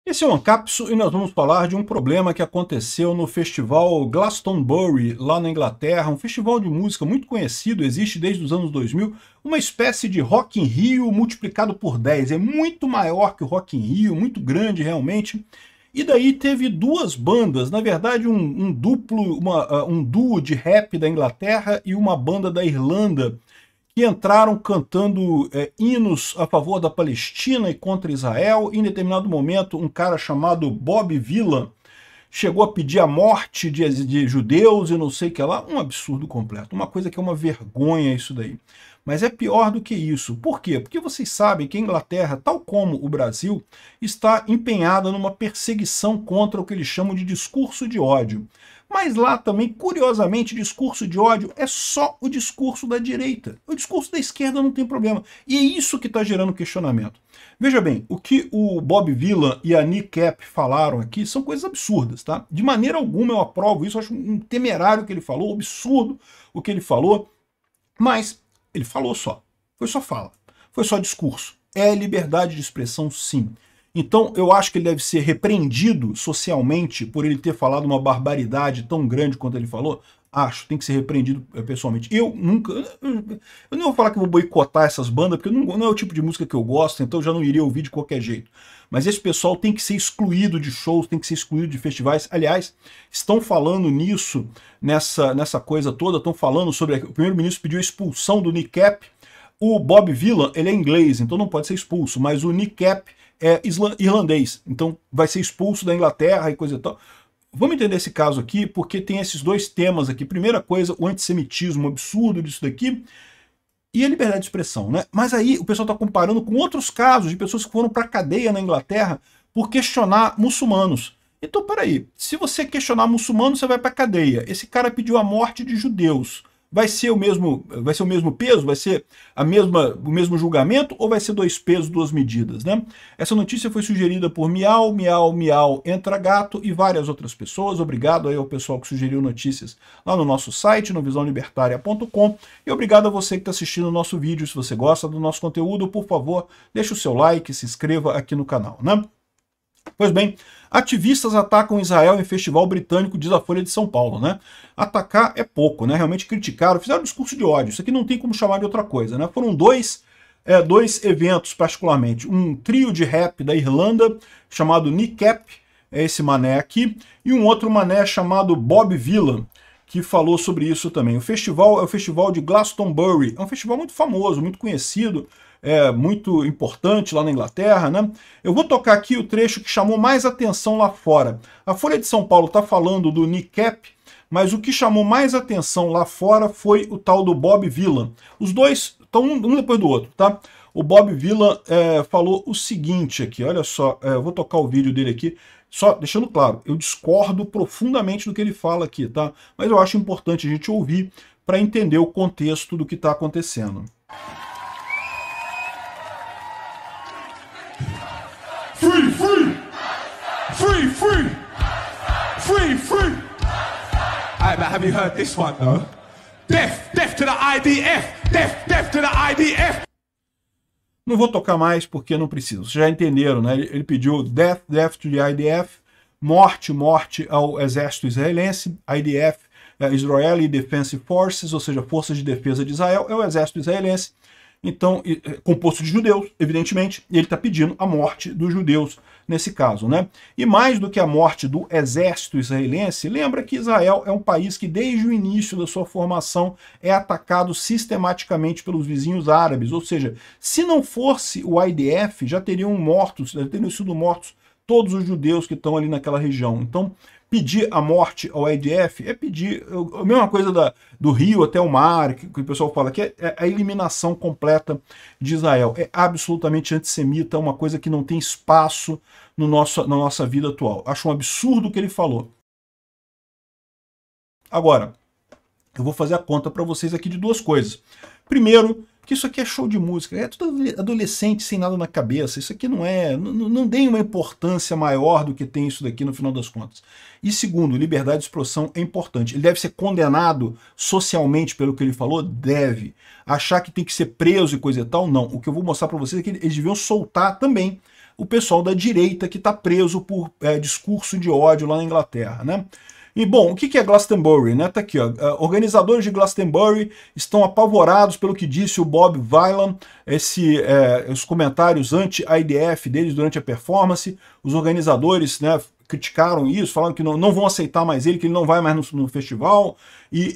Esse é o Ancapsu e nós vamos falar de um problema que aconteceu no festival Glastonbury, lá na Inglaterra, um festival de música muito conhecido, existe desde os anos 2000, uma espécie de Rock in Rio multiplicado por 10, é muito maior que o Rock in Rio, muito grande realmente. E daí teve duas bandas, na verdade um duo de rap da Inglaterra e uma banda da Irlanda, que entraram cantando hinos a favor da Palestina e contra Israel. Em determinado momento, um cara chamado Bob Dylan chegou a pedir a morte de judeus e não sei o que lá. Um absurdo completo, uma coisa que é uma vergonha isso daí. Mas é pior do que isso. Por quê? Porque vocês sabem que a Inglaterra, tal como o Brasil, está empenhada numa perseguição contra o que eles chamam de discurso de ódio. Mas lá também, curiosamente, discurso de ódio é só o discurso da direita. O discurso da esquerda não tem problema. E é isso que está gerando questionamento. Veja bem, o que o Bob Dylan e a Nick Cap falaram aqui são coisas absurdas, tá? De maneira alguma eu aprovo isso, eu acho um temerário o que ele falou, um absurdo o que ele falou, mas ele falou só. Foi só fala. Foi só discurso. É liberdade de expressão, sim. Então, eu acho que ele deve ser repreendido socialmente por ele ter falado uma barbaridade tão grande quanto ele falou. Acho, tem que ser repreendido pessoalmente. Eu não vou falar que eu vou boicotar essas bandas, porque não é o tipo de música que eu gosto, então eu já não iria ouvir de qualquer jeito. Mas esse pessoal tem que ser excluído de shows, tem que ser excluído de festivais. Aliás, estão falando nisso, nessa coisa toda, estão falando sobre... O primeiro-ministro pediu a expulsão do Nick Cap. O Bob Dylan, ele é inglês, então não pode ser expulso, mas o Nick Cap é irlandês, então vai ser expulso da Inglaterra e coisa e tal. Vamos entender esse caso aqui, porque tem esses dois temas aqui. Primeira coisa, o antissemitismo, o absurdo disso daqui, e a liberdade de expressão, né? Mas aí o pessoal está comparando com outros casos de pessoas que foram para a cadeia na Inglaterra por questionar muçulmanos. Então, peraí, se você questionar muçulmanos, você vai para a cadeia. Esse cara pediu a morte de judeus. Vai ser o mesmo peso? Vai ser o mesmo julgamento? Ou vai ser dois pesos, duas medidas, né? Essa notícia foi sugerida por Miau, Miau, Miau, Entra Gato e várias outras pessoas. Obrigado aí ao pessoal que sugeriu notícias lá no nosso site, no visãolibertaria.com. E obrigado a você que está assistindo o nosso vídeo. Se você gosta do nosso conteúdo, por favor, deixe o seu like, se inscreva aqui no canal, né? Pois bem, ativistas atacam Israel em festival britânico, diz a Folha de São Paulo, né? Atacar é pouco, né? Realmente criticaram, fizeram um discurso de ódio. Isso aqui não tem como chamar de outra coisa, né? Foram dois eventos, particularmente. Um trio de rap da Irlanda, chamado Nick Cap, é esse mané aqui, e um outro mané chamado Bob Dylan, que falou sobre isso também. O festival é o festival de Glastonbury, é um festival muito famoso, muito conhecido, muito importante lá na Inglaterra, né? Eu vou tocar aqui o trecho que chamou mais atenção lá fora. A Folha de São Paulo está falando do Nick Cap, mas o que chamou mais atenção lá fora foi o tal do Bob Dylan. Os dois estão um depois do outro, tá? O Bob Dylan falou o seguinte aqui, olha só, eu vou tocar o vídeo dele aqui, só deixando claro, eu discordo profundamente do que ele fala aqui, tá? Mas eu acho importante a gente ouvir para entender o contexto do que está acontecendo. Free, free! Free, free! Free, free! Alright, but have you heard this one though? Death, death to the IDF! Death, death to the IDF! Não vou tocar mais porque não preciso. Vocês já entenderam, né? Ele pediu death, death to the IDF, morte, morte ao exército israelense, IDF, Israeli Defense Forces, ou seja, Forças de Defesa de Israel, é o exército israelense. Então, composto de judeus, evidentemente, e ele está pedindo a morte dos judeus nesse caso, né? E mais do que a morte do exército israelense, lembra que Israel é um país que desde o início da sua formação é atacado sistematicamente pelos vizinhos árabes, ou seja, se não fosse o IDF, já teriam sido mortos todos os judeus que estão ali naquela região. Então, pedir a morte ao IDF é pedir a mesma coisa do rio até o mar, que o pessoal fala, que é a eliminação completa de Israel. É absolutamente antissemita, é uma coisa que não tem espaço na nossa vida atual. Acho um absurdo o que ele falou. Agora, eu vou fazer a conta para vocês aqui de duas coisas. Primeiro, que isso aqui é show de música, é tudo adolescente sem nada na cabeça, isso aqui não tem uma importância maior do que tem isso daqui no final das contas. E segundo, liberdade de expressão é importante. Ele deve ser condenado socialmente pelo que ele falou? Deve. Achar que tem que ser preso e coisa e tal? Não. O que eu vou mostrar para vocês é que eles deviam soltar também o pessoal da direita que está preso por discurso de ódio lá na Inglaterra, né? E, bom, o que é Glastonbury? Né? Tá aqui, ó. Organizadores de Glastonbury estão apavorados pelo que disse o Bob Vylan, os comentários anti-IDF deles durante a performance. Os organizadores, né, criticaram isso, falaram que não vão aceitar mais ele, que ele não vai mais no festival. E,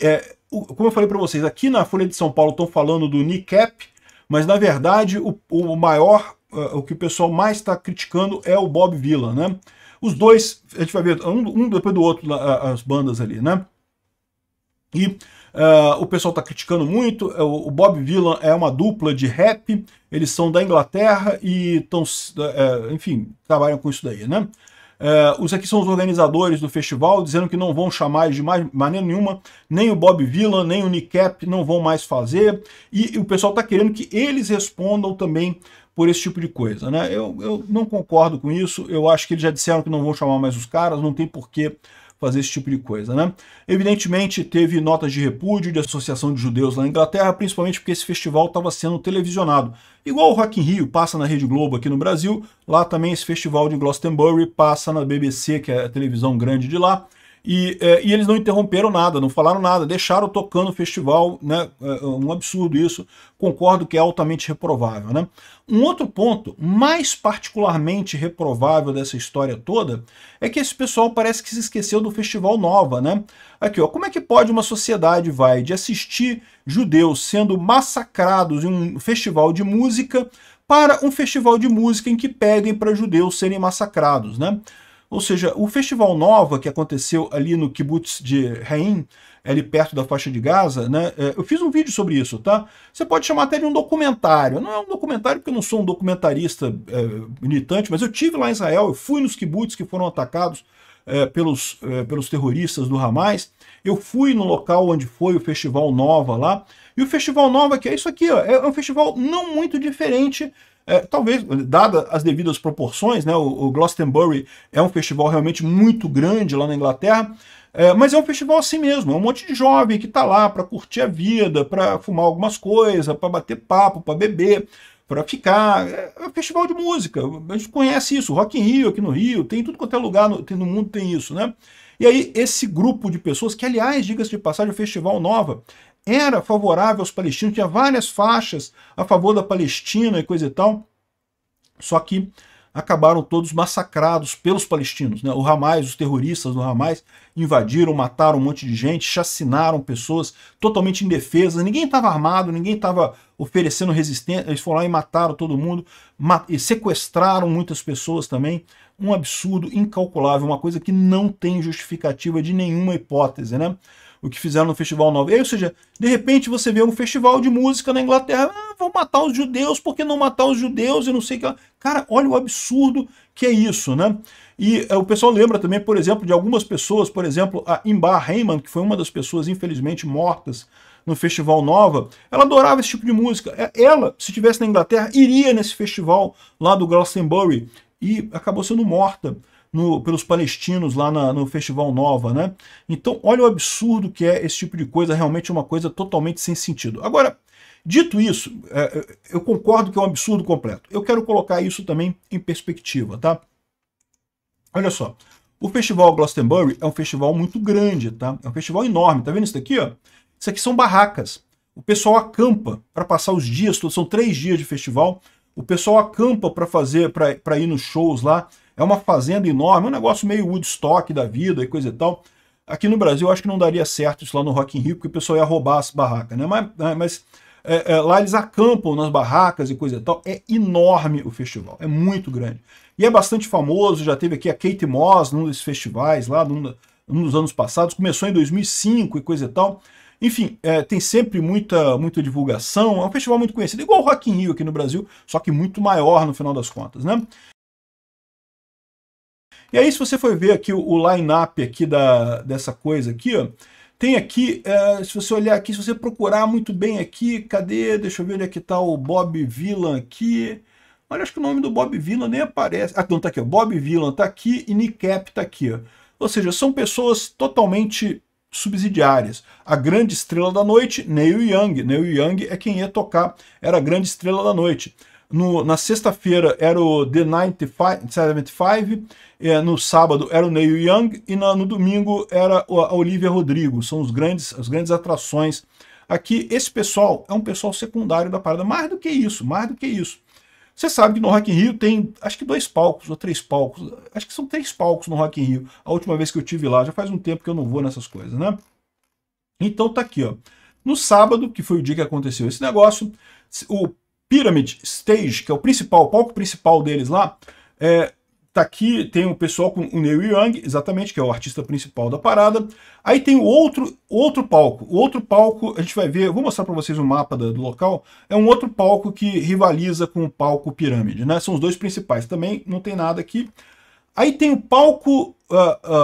como eu falei para vocês, aqui na Folha de São Paulo estão falando do NICAP, mas, na verdade, o que o pessoal mais está criticando é o Bob Vylan, né? Os dois, a gente vai ver um depois do outro, as bandas ali, né? E o pessoal está criticando muito. O Bob Vylan é uma dupla de rap, eles são da Inglaterra e estão, enfim, trabalham com isso daí, né? Os aqui são os organizadores do festival, dizendo que não vão chamar de maneira nenhuma, nem o Bob Vylan, nem o NICAP não vão mais fazer, e o pessoal está querendo que eles respondam também por esse tipo de coisa, né? Eu não concordo com isso, eu acho que eles já disseram que não vão chamar mais os caras, não tem por que fazer esse tipo de coisa, né? Evidentemente teve notas de repúdio de Associação de Judeus lá na Inglaterra, principalmente porque esse festival estava sendo televisionado. Igual o Rock in Rio passa na Rede Globo aqui no Brasil, lá também esse festival de Glastonbury passa na BBC, que é a televisão grande de lá, e eles não interromperam nada, não falaram nada, deixaram tocando o festival, né? Um absurdo isso, concordo que é altamente reprovável, né? Um outro ponto, mais particularmente reprovável dessa história toda, é que esse pessoal parece que se esqueceu do Festival Nova, né? Aqui, ó, como é que pode uma sociedade de assistir judeus sendo massacrados em um festival de música para um festival de música em que pedem para judeus serem massacrados, né? Ou seja, o Festival Nova, que aconteceu ali no kibbutz de Reim, ali perto da faixa de Gaza, né? Eu fiz um vídeo sobre isso, tá? Você pode chamar até de um documentário. Não é um documentário porque eu não sou um documentarista militante, mas eu tive lá em Israel, eu fui nos kibbutz que foram atacados pelos terroristas do Hamas. Eu fui no local onde foi o Festival Nova lá. E o Festival Nova, que é isso aqui, ó, é um festival não muito diferente. Talvez, dadas as devidas proporções, né, o Glastonbury é um festival realmente muito grande lá na Inglaterra, mas é um festival assim mesmo, é um monte de jovem que está lá para curtir a vida, para fumar algumas coisas, para bater papo, para beber, para ficar. É um festival de música, a gente conhece isso, Rock in Rio aqui no Rio, tem tudo quanto é lugar no mundo tem isso, né? E aí esse grupo de pessoas, que aliás, diga-se de passagem, o Festival Nova era favorável aos palestinos, tinha várias faixas a favor da Palestina e coisa e tal, só que acabaram todos massacrados pelos palestinos, né? O Hamas, os terroristas do Hamas invadiram, mataram um monte de gente, chacinaram pessoas totalmente indefesas, ninguém estava armado, ninguém estava oferecendo resistência, eles foram lá e mataram todo mundo, e sequestraram muitas pessoas também, um absurdo incalculável, uma coisa que não tem justificativa de nenhuma hipótese, né? O que fizeram no Festival Nova. Ou seja, de repente você vê um festival de música na Inglaterra, vão matar os judeus, por que não matar os judeus e não sei o que. Cara, olha o absurdo que é isso, né? E o pessoal lembra também, por exemplo, de algumas pessoas, por exemplo, a Inbar Heyman, que foi uma das pessoas infelizmente mortas no Festival Nova, ela adorava esse tipo de música. Ela, se estivesse na Inglaterra, iria nesse festival lá do Glastonbury e acabou sendo morta pelos palestinos lá no Festival Nova, né? Então, olha o absurdo que é esse tipo de coisa, realmente uma coisa totalmente sem sentido. Agora, dito isso, eu concordo que é um absurdo completo. Eu quero colocar isso também em perspectiva, tá? Olha só, o Festival Glastonbury é um festival muito grande, tá? É um festival enorme, tá vendo isso daqui, ó? Isso aqui são barracas. O pessoal acampa para passar os dias todos, são 3 dias de festival. O pessoal acampa para ir nos shows lá. É uma fazenda enorme, um negócio meio Woodstock da vida e coisa e tal. Aqui no Brasil eu acho que não daria certo isso lá no Rock in Rio, porque o pessoal ia roubar as barracas, né? Mas lá eles acampam nas barracas e coisa e tal. É enorme o festival, é muito grande. E é bastante famoso, já teve aqui a Kate Moss num desses festivais lá, num dos anos passados, começou em 2005 e coisa e tal. Enfim, tem sempre muita divulgação, é um festival muito conhecido, igual o Rock in Rio aqui no Brasil, só que muito maior no final das contas, né? E aí, se você for ver aqui o line-up aqui dessa coisa aqui, ó, tem aqui, se você olhar aqui, se você procurar muito bem aqui, cadê? Deixa eu ver onde é que tá o Bob Vylan aqui. Olha, acho que o nome do Bob Vylan nem aparece. Ah, não, tá aqui, ó. Bob Vylan tá aqui e NICAP tá aqui, ó. Ou seja, são pessoas totalmente subsidiárias. A grande estrela da noite, Neil Young. Neil Young é quem ia tocar, era a grande estrela da noite. Na sexta-feira era o The 75, no sábado era o Neil Young e no domingo era a Olivia Rodrigo. São as grandes atrações aqui. Esse pessoal é um pessoal secundário da parada, mais do que isso, mais do que isso. Você sabe que no Rock in Rio tem, acho que 2 palcos ou 3 palcos, acho que são 3 palcos no Rock in Rio. A última vez que eu tive lá, já faz um tempo que eu não vou nessas coisas, né? Então tá aqui, ó. No sábado, que foi o dia que aconteceu esse negócio, o Pyramid Stage, que é o palco principal deles lá, tá aqui, tem o pessoal com o Neil Young, exatamente, que é o artista principal da parada. Aí tem o outro palco. O outro palco, a gente vai ver, eu vou mostrar para vocês um mapa do local, é um outro palco que rivaliza com o palco Pirâmide, né? São os dois principais, também não tem nada aqui. Aí tem o palco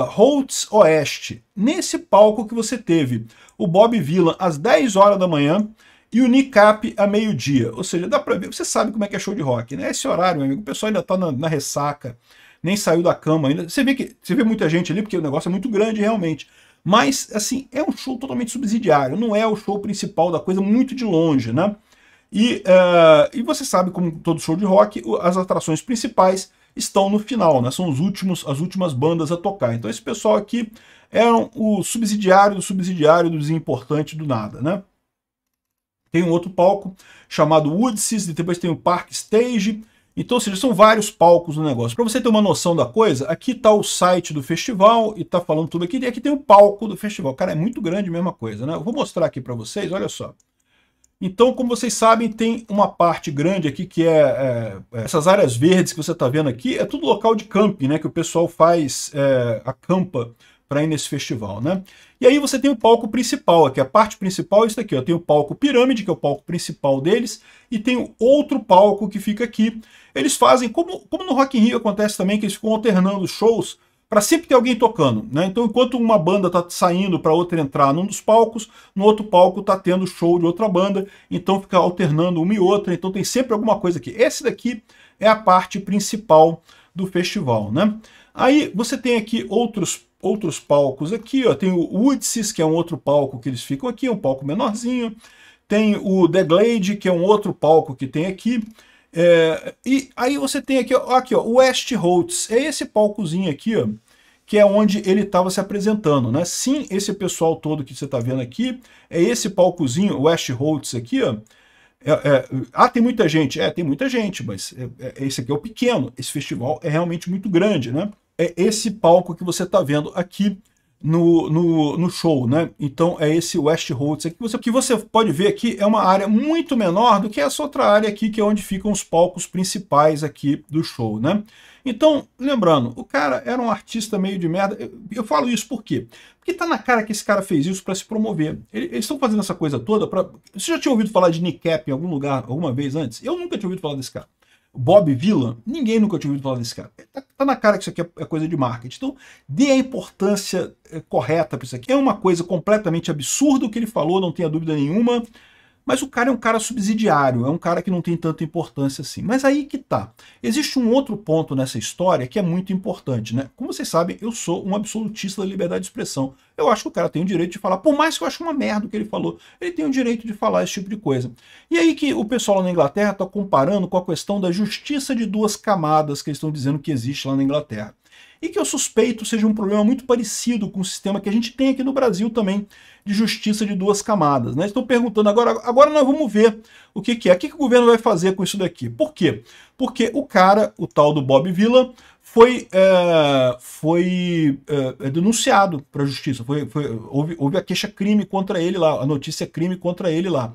Rhodes Oeste. Nesse palco que você teve o Bob Vylan às 10 horas da manhã e o Nick Cap a meio-dia. Ou seja, dá pra ver, você sabe como é que é show de rock, né? Esse horário, meu amigo, o pessoal ainda tá na ressaca, nem saiu da cama ainda. Você vê muita gente ali, porque o negócio é muito grande realmente. Mas, assim, é um show totalmente subsidiário, não é o show principal da coisa, muito de longe, né? E você sabe, como todo show de rock, as atrações principais estão no final, né? São as últimas bandas a tocar. Então esse pessoal aqui eram o subsidiário do desimportante do nada, né? Tem um outro palco chamado Woodseas, e depois tem o Park Stage. Então, ou seja, são vários palcos no negócio. Para você ter uma noção da coisa, aqui está o site do festival e está falando tudo aqui. E aqui tem o palco do festival. Cara, é muito grande a mesma coisa, né? Eu vou mostrar aqui para vocês, olha só. Então, como vocês sabem, tem uma parte grande aqui que essas áreas verdes que você está vendo aqui, é tudo local de camping, né? Que o pessoal faz, acampa para ir nesse festival, né? E aí você tem o palco principal aqui, a parte principal é isso aqui, ó. Tem o palco Pirâmide, que é o palco principal deles, e tem o outro palco que fica aqui. Eles fazem, como no Rock in Rio acontece também, que eles ficam alternando shows, para sempre ter alguém tocando, né? Então, enquanto uma banda está saindo para outra entrar num dos palcos, no outro palco está tendo show de outra banda, então fica alternando uma e outra, então tem sempre alguma coisa aqui. Esse daqui é a parte principal do festival, né? Aí você tem aqui outros palcos aqui, ó. Tem o Woodseas, que é um outro palco que eles ficam aqui, um palco menorzinho. Tem o The Glade, que é um outro palco que tem aqui. E aí você tem aqui, ó, o West Rhodes. É esse palcozinho aqui, ó, que é onde ele estava se apresentando, né? Sim, esse pessoal todo que você está vendo aqui, é esse palcozinho, o West Rhodes aqui, ó. Tem muita gente? Tem muita gente, mas esse aqui é o pequeno. Esse festival é realmente muito grande, né? É esse palco que você está vendo aqui no show, né? Então é esse West Rhodes aqui. O que você pode ver aqui é uma área muito menor do que essa outra área aqui, que é onde ficam os palcos principais aqui do show, né? Então, lembrando, o cara era um artista meio de merda. Eu falo isso por quê? Porque tá na cara que esse cara fez isso para se promover. Eles estão fazendo essa coisa toda para... Você já tinha ouvido falar de Nick Cap em algum lugar, alguma vez antes? Eu nunca tinha ouvido falar desse cara. Bob Vylan, ninguém nunca tinha ouvido falar desse cara. Tá na cara que isso aqui é coisa de marketing. Então, dê a importância correta para isso aqui. É uma coisa completamente absurda o que ele falou, não tenha dúvida nenhuma. Mas o cara é um cara subsidiário, é um cara que não tem tanta importância assim. Mas aí que tá. Existe um outro ponto nessa história que é muito importante, né? Como vocês sabem, eu sou um absolutista da liberdade de expressão. Eu acho que o cara tem o direito de falar, por mais que eu ache uma merda o que ele falou, ele tem o direito de falar esse tipo de coisa. E aí que o pessoal lá na Inglaterra está comparando com a questão da justiça de 2 camadas que eles estão dizendo que existe lá na Inglaterra. E que eu suspeito seja um problema muito parecido com o sistema que a gente tem aqui no Brasil também, de justiça de 2 camadas. Né? Estão perguntando agora nós vamos ver o que é. O que o governo vai fazer com isso daqui? Por quê? Porque o cara, o tal do Bob Vylan, foi denunciado para a justiça. Houve a queixa-crime contra ele lá, a notícia-crime contra ele lá.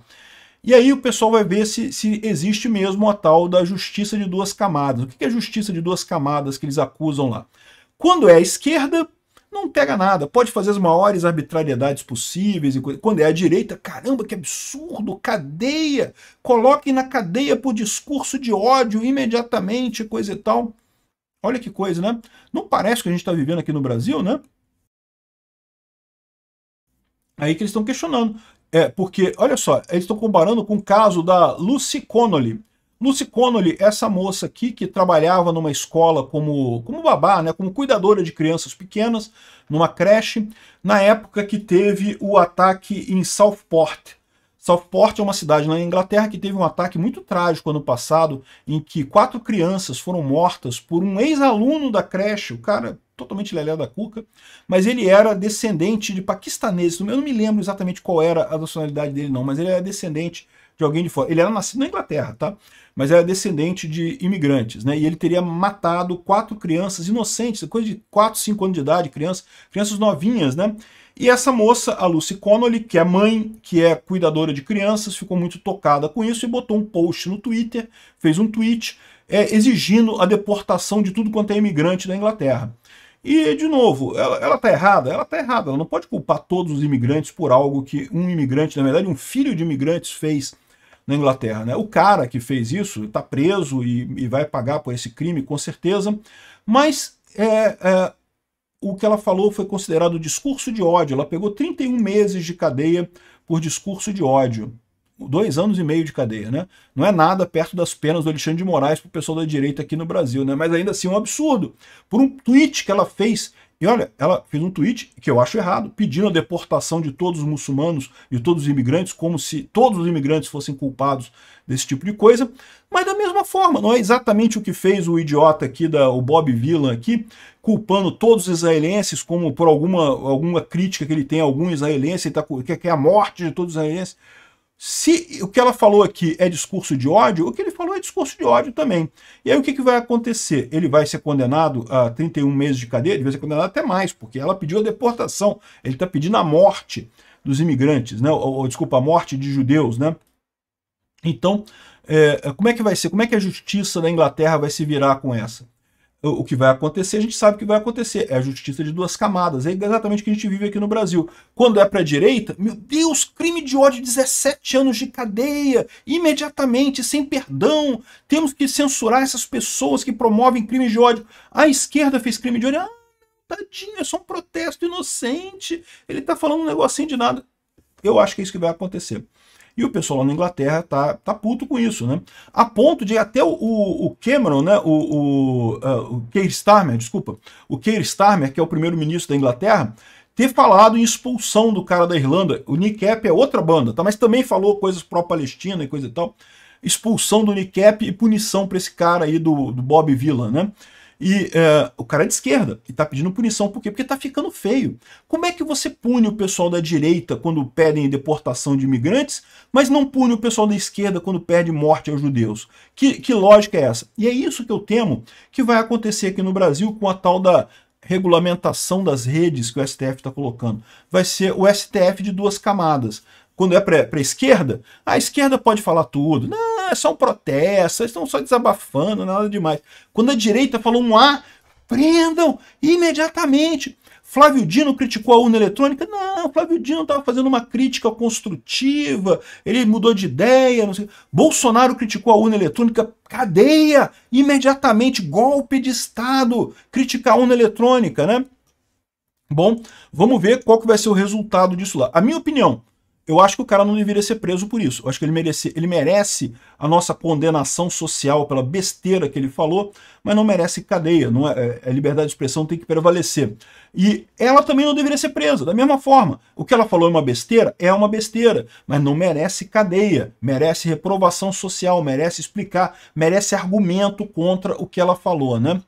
E aí o pessoal vai ver se existe mesmo a tal da justiça de 2 camadas. O que é a justiça de 2 camadas que eles acusam lá? Quando é a esquerda, não pega nada, pode fazer as maiores arbitrariedades possíveis. Quando é a direita, caramba, que absurdo, cadeia, coloquem na cadeia por discurso de ódio imediatamente, coisa e tal. Olha que coisa, né? Não parece que a gente está vivendo aqui no Brasil, né? Aí que eles estão questionando. Porque, olha só, eles estão comparando com o caso da Lucy Connolly. Lucy Connolly, essa moça aqui que trabalhava numa escola como babá, né, como cuidadora de crianças pequenas, numa creche, na época que teve o ataque em Southport. Southport é uma cidade na Inglaterra que teve um ataque muito trágico ano passado, em que 4 crianças foram mortas por um ex-aluno da creche, o cara totalmente lelé da cuca, mas ele era descendente de paquistaneses. Eu não me lembro exatamente qual era a nacionalidade dele não, mas ele era descendente de alguém de fora. Ele era nascido na Inglaterra, tá? Mas era descendente de imigrantes, né? E ele teria matado 4 crianças inocentes, coisa de 4, 5 anos de idade, crianças novinhas, né? E essa moça, a Lucy Connolly, que é mãe, que é cuidadora de crianças, ficou muito tocada com isso e botou um post no Twitter, fez um tweet exigindo a deportação de tudo quanto é imigrante da Inglaterra. E, de novo, ela está errada? Ela está errada. Ela não pode culpar todos os imigrantes por algo que um imigrante, na verdade, um filho de imigrantes fez na Inglaterra, né? O cara que fez isso está preso e vai pagar por esse crime, com certeza, mas o que ela falou foi considerado discurso de ódio. Ela pegou 31 meses de cadeia por discurso de ódio. 2 anos e meio de cadeia, né? Não é nada perto das penas do Alexandre de Moraes para o pessoal da direita aqui no Brasil, né? Mas ainda assim um absurdo. Por um tweet que ela fez, e olha, ela fez um tweet que eu acho errado, pedindo a deportação de todos os muçulmanos e todos os imigrantes, como se todos os imigrantes fossem culpados desse tipo de coisa. Mas da mesma forma, não é exatamente o que fez o idiota aqui, o Bob Villan aqui, culpando todos os israelenses como por alguma crítica que ele tem a algum israelense, que quer a morte de todos os israelenses. Se o que ela falou aqui é discurso de ódio, o que ele falou é discurso de ódio também. E aí o que vai acontecer? Ele vai ser condenado a 31 meses de cadeia, ele vai ser condenado até mais, porque ela pediu a deportação, ele está pedindo a morte dos imigrantes, né? Desculpa, a morte de judeus, né? Então, como é que vai ser? Como é que a justiça da Inglaterra vai se virar com essa? O que vai acontecer, a gente sabe o que vai acontecer. É a justiça de 2 camadas. É exatamente o que a gente vive aqui no Brasil. Quando é para a direita, meu Deus, crime de ódio, 17 anos de cadeia, imediatamente, sem perdão. Temos que censurar essas pessoas que promovem crimes de ódio. A esquerda fez crime de ódio. Tadinho, é só um protesto inocente. Ele está falando um negocinho de nada. Eu acho que é isso que vai acontecer. E o pessoal lá na Inglaterra tá puto com isso, né? A ponto de até o Cameron, né? O Keir Starmer, desculpa. O Keir Starmer, que é o primeiro-ministro da Inglaterra, ter falado em expulsão do cara da Irlanda. O Nick Cap é outra banda, tá? Mas também falou coisas pró-Palestina e coisa e tal. Expulsão do Nick Cap e punição para esse cara aí do Bob Villan, né? E o cara é de esquerda e tá pedindo punição. Por quê? Porque tá ficando feio. Como é que você pune o pessoal da direita quando pedem deportação de imigrantes, mas não pune o pessoal da esquerda quando pede morte aos judeus? Que lógica é essa? E é isso que eu temo que vai acontecer aqui no Brasil com a tal da regulamentação das redes que o STF está colocando. Vai ser o STF de 2 camadas. Quando é para a esquerda, a esquerda pode falar tudo. Não, é só um protesto, eles estão só desabafando, nada demais. Quando a direita falou um A, prendam imediatamente. Flávio Dino criticou a urna eletrônica? Não, Flávio Dino estava fazendo uma crítica construtiva, ele mudou de ideia, não sei. Bolsonaro criticou a urna eletrônica, cadeia, imediatamente, golpe de Estado, criticar a urna eletrônica, né? Bom, vamos ver qual que vai ser o resultado disso lá. A minha opinião, eu acho que o cara não deveria ser preso por isso. Eu acho que ele merece a nossa condenação social pela besteira que ele falou, mas não merece cadeia. Não é, a liberdade de expressão tem que prevalecer. E ela também não deveria ser presa, da mesma forma. O que ela falou é uma besteira, mas não merece cadeia, merece reprovação social, merece explicar, merece argumento contra o que ela falou, né?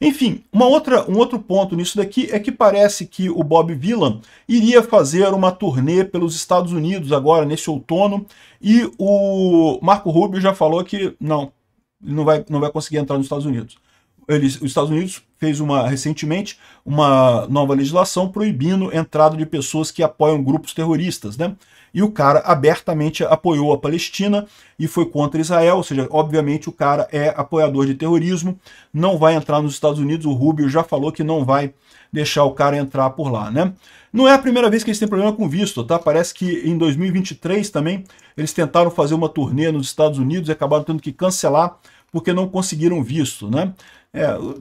Enfim, um outro ponto nisso daqui é que parece que o Bob Villan iria fazer uma turnê pelos Estados Unidos agora, nesse outono, e o Marco Rubio já falou que não vai conseguir entrar nos Estados Unidos. Os Estados Unidos fez recentemente uma nova legislação proibindo a entrada de pessoas que apoiam grupos terroristas, né? E o cara abertamente apoiou a Palestina e foi contra Israel, ou seja, obviamente o cara é apoiador de terrorismo, não vai entrar nos Estados Unidos, o Rubio já falou que não vai deixar o cara entrar por lá, né? Não é a primeira vez que eles têm problema com visto, tá? Parece que em 2023 também eles tentaram fazer uma turnê nos Estados Unidos e acabaram tendo que cancelar porque não conseguiram visto, né?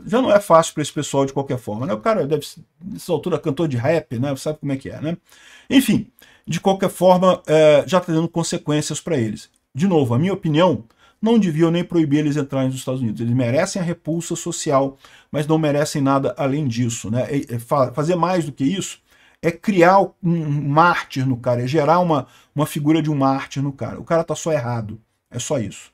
Já não é fácil para esse pessoal de qualquer forma, né? O cara deve ser, nessa altura, cantor de rap, né? Sabe como é que é, né? Enfim, de qualquer forma, já está dando consequências para eles. De novo, a minha opinião, não deviam nem proibir eles entrarem nos Estados Unidos. Eles merecem a repulsa social, mas não merecem nada além disso, né? Fazer mais do que isso é criar um mártir no cara, é gerar uma figura de um mártir no cara. O cara tá só errado. É só isso.